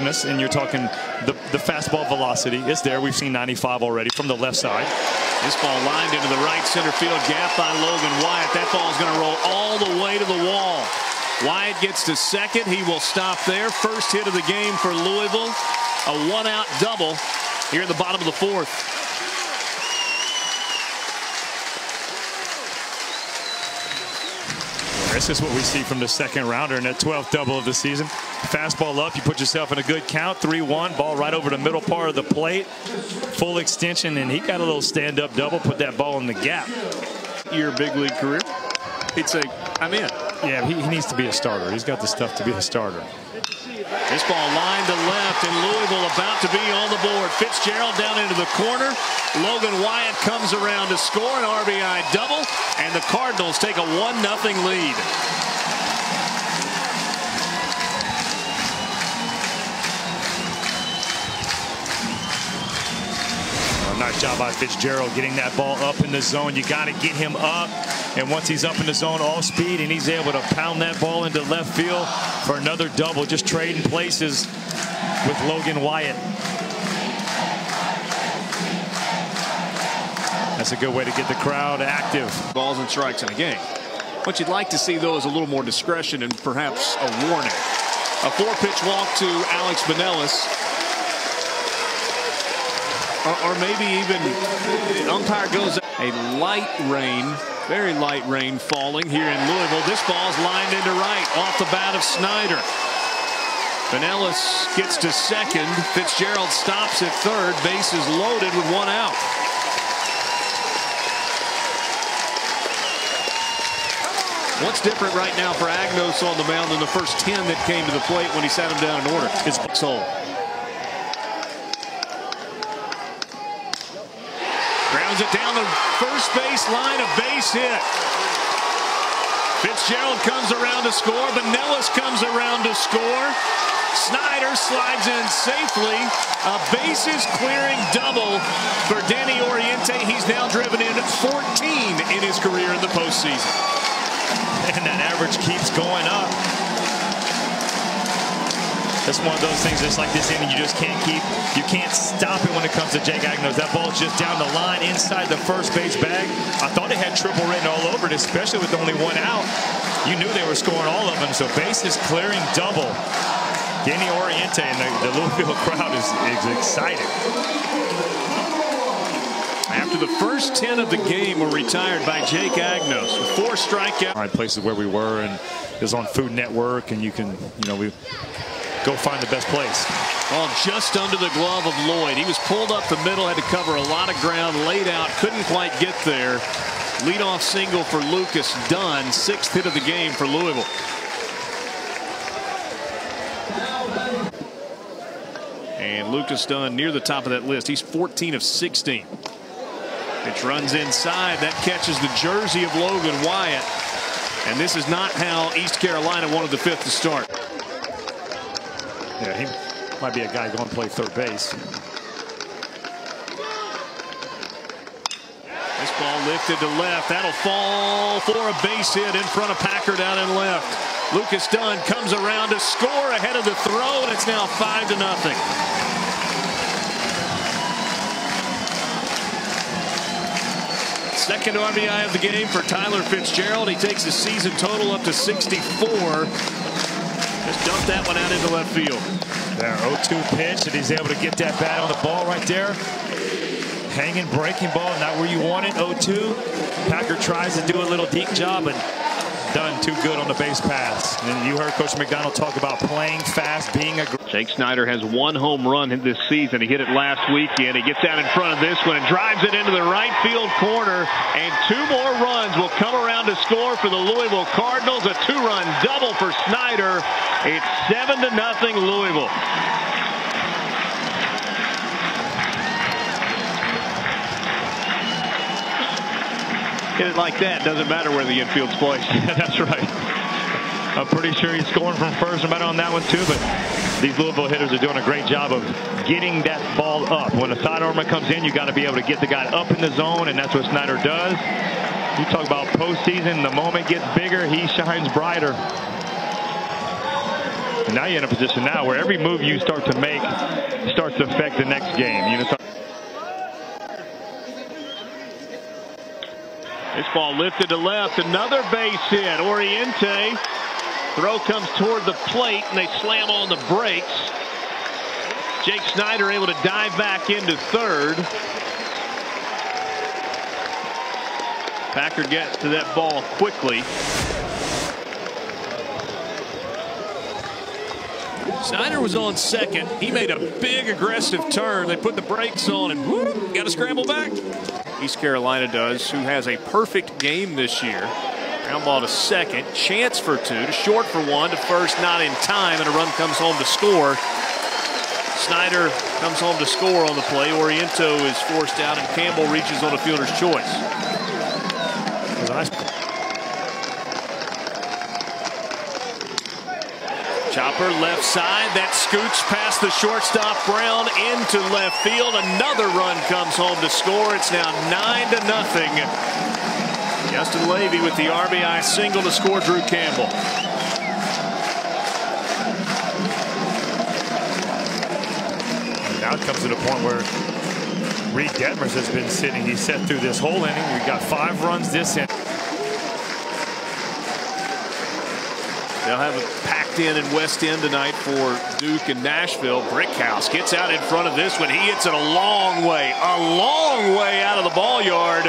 explosiveness, and you're talking the fastball velocity is there. We've seen 95 already from the left side. This ball lined into the right center field gap by Logan Wyatt. That ball is going to roll all the way to the wall. Wyatt gets to second. He will stop there. First hit of the game for Louisville. A one-out double here in the bottom of the fourth. This is what we see from the second rounder in that 12th double of the season. Fastball up, you put yourself in a good count, 3-1, ball right over the middle part of the plate, full extension, and he got a little stand-up double, put that ball in the gap. Your big league career, he'd say, I'm in. Yeah, he needs to be a starter. He's got the stuff to be a starter. This ball lined to left, and Louisville about to be on the board. Fitzgerald down into the corner. Logan Wyatt comes around to score an RBI double, and the Cardinals take a 1-0 lead. Nice job by Fitzgerald getting that ball up in the zone. You got to get him up, and once he's up in the zone off speed and he's able to pound that ball into left field for another double, just trading places with Logan Wyatt. That's a good way to get the crowd active. Balls and strikes in a game. What you'd like to see, though, is a little more discretion and perhaps a warning. A 4-pitch walk to Alex Benelis. Or maybe even umpire goes. A light rain, very light rain falling here in Louisville. This ball's lined into right off the bat of Snyder. Benelis gets to second. Fitzgerald stops at third. Base is loaded with one out. What's different right now for Agnos on the mound than the first 10 that came to the plate when he sat him down in order? It's sold. Grounds it down the first base line, a base hit. Fitzgerald comes around to score. Benelis comes around to score. Snyder slides in safely. A bases clearing double for Danny Oriente. He's now driven in 14 in his career in the postseason. And that average keeps going up. It's one of those things, just like this inning, you just can't stop it when it comes to Jake Agnos. That ball's just down the line inside the first base bag. I thought it had triple written all over it, especially with only one out. You knew they were scoring all of them, so bases clearing double. Danny Oriente and the Louisville crowd is excited. After the first 10 of the game were retired by Jake Agnos with 4 strikeouts. All right, places where we were, and it was on Food Network, and you can, we go find the best place. Ball just under the glove of Lloyd. He was pulled up the middle, had to cover a lot of ground, laid out, couldn't quite get there. Leadoff single for Lucas Dunn, 6th hit of the game for Louisville. And Lucas Dunn near the top of that list. He's 14 of 16. Pitch runs inside. That catches the jersey of Logan Wyatt. And this is not how East Carolina wanted the 5th to start. Yeah, he might be a guy going to play third base. This ball lifted to left. That'll fall for a base hit in front of Packer down in left. Lucas Dunn comes around to score ahead of the throw, and it's now 5-0. Second RBI of the game for Tyler Fitzgerald. He takes the season total up to 64. Just dumped that one out into left field. There, 0-2 pitch, and he's able to get that bat on the ball right there. Hanging, breaking ball, not where you want it, 0-2. Packer tries to do a little deep job, and done too good on the base pass. And you heard Coach McDonald talk about playing fast, being aggressive. Jake Snyder has 1 home run this season. He hit it last weekend. He gets out in front of this one and drives it into the right field corner. And 2 more runs will come around to score for the Louisville Cardinals. A 2-run double for Snyder. It's 7-0 Louisville. Hit it like that. Doesn't matter where the infield's placed. That's right. I'm pretty sure he's scoring from first, no matter on that one too, but these Louisville hitters are doing a great job of getting that ball up. When a side armor comes in, you got to be able to get the guy up in the zone, and that's what Snyder does. You talk about postseason, the moment gets bigger, he shines brighter. And now you're in a position now where every move you start to make starts to affect the next game. This ball lifted to left. Another base hit. Oriente. Throw comes toward the plate, and they slam on the brakes. Jake Snyder able to dive back into third. Packard gets to that ball quickly. Snyder was on second. He made a big aggressive turn. They put the brakes on and whoop, got to scramble back. East Carolina does, who has a perfect game this year. Ground ball to second. Chance for two. To short for one. To first, not in time. And a run comes home to score. Snyder comes home to score on the play. Oriento is forced out and Campbell reaches on a fielder's choice. Chopper left side, that scoots past the shortstop Brown into left field. Another run comes home to score. It's now 9-0. Justin Levy with the RBI single to score Drew Campbell. Now it comes to the point where Reed Detmers has been sitting. He set through this whole inning. We got 5 runs this inning. They'll have it packed in West End tonight for Duke and Nashville. Brickhouse gets out in front of this one. He hits it a long way out of the ball yard.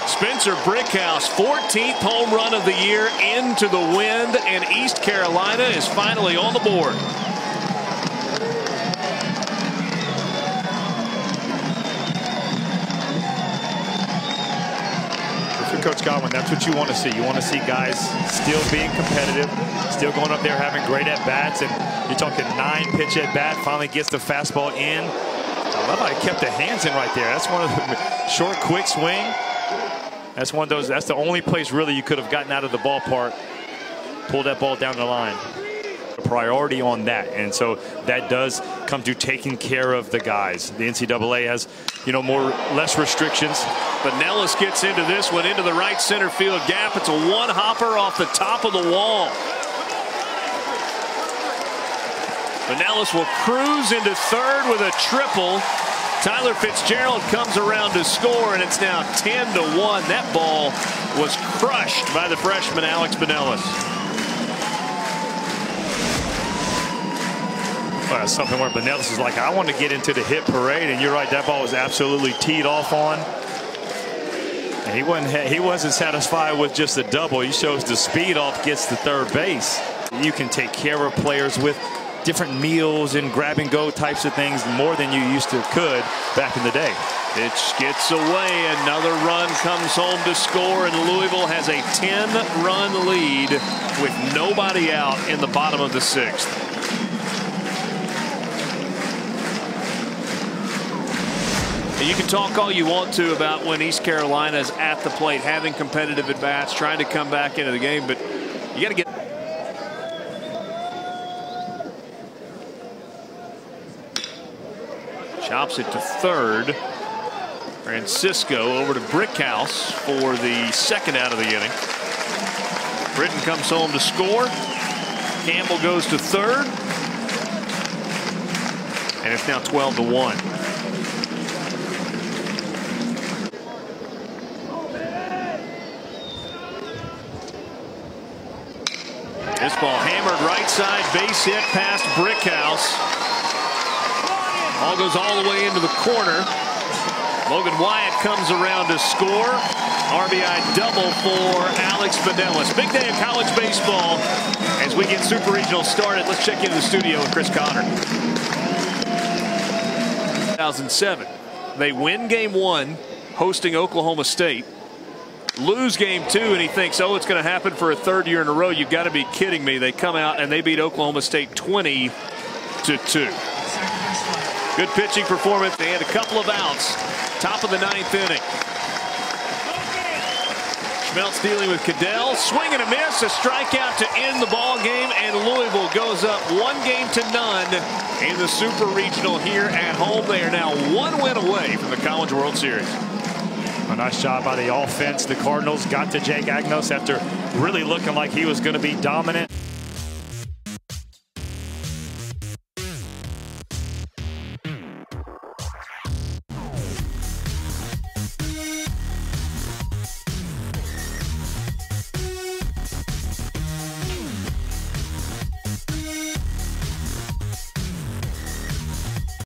Spencer Brickhouse, 14th home run of the year into the wind, and East Carolina is finally on the board. Coach Godwin, that's what you want to see. You want to see guys still being competitive, still going up there having great at-bats, and you're talking 9-pitch at-bat, finally gets the fastball in. I love how he kept the hands in right there. That's one of the short, quick swing. That's one of those, that's the only place really you could have gotten out of the ballpark. Pull that ball down the line. A priority on that, and so that does come to taking care of the guys. The NCAA has, less restrictions. But Nellis gets into this one, into the right center field gap. It's a one-hopper off the top of the wall. But Nellis will cruise into third with a triple. Tyler Fitzgerald comes around to score, and it's now 10-1. That ball was crushed by the freshman Alex Benellis. Well, that's something where Benellis is like, I want to get into the hit parade, and you're right, that ball was absolutely teed off on. And he wasn't satisfied with just a double. He shows the speed off, gets to third base. You can take care of players with different meals and grab-and-go types of things more than you used to could back in the day. Pitch gets away. Another run comes home to score, and Louisville has a 10-run lead with nobody out in the bottom of the 6th. You can talk all you want to about when East Carolina is at the plate, having competitive at-bats, trying to come back into the game, but you got to get. Chops it to third. Francisco over to Brickhouse for the second out of the inning. Britton comes home to score. Campbell goes to third. And it's now 12-1. This ball hammered right side, base hit past Brickhouse. Ball goes all the way into the corner. Logan Wyatt comes around to score. RBI double for Alex Benellis. Big day of college baseball as we get Super Regional started. Let's check into the studio with Chris Connor. 2007. They win game 1, hosting Oklahoma State. Lose game 2, and he thinks, oh, it's going to happen for a 3rd year in a row. You've got to be kidding me. They come out and they beat Oklahoma State 20-2. Good pitching performance. They had a couple of outs. Top of the 9th inning. Schmeltz dealing with Cadell. Swing and a miss. A strikeout to end the ball game, and Louisville goes up 1-0 in the Super Regional here at home. They are now 1 win away from the College World Series. A nice job by the offense. The Cardinals got to Jake Agnos after really looking like he was going to be dominant.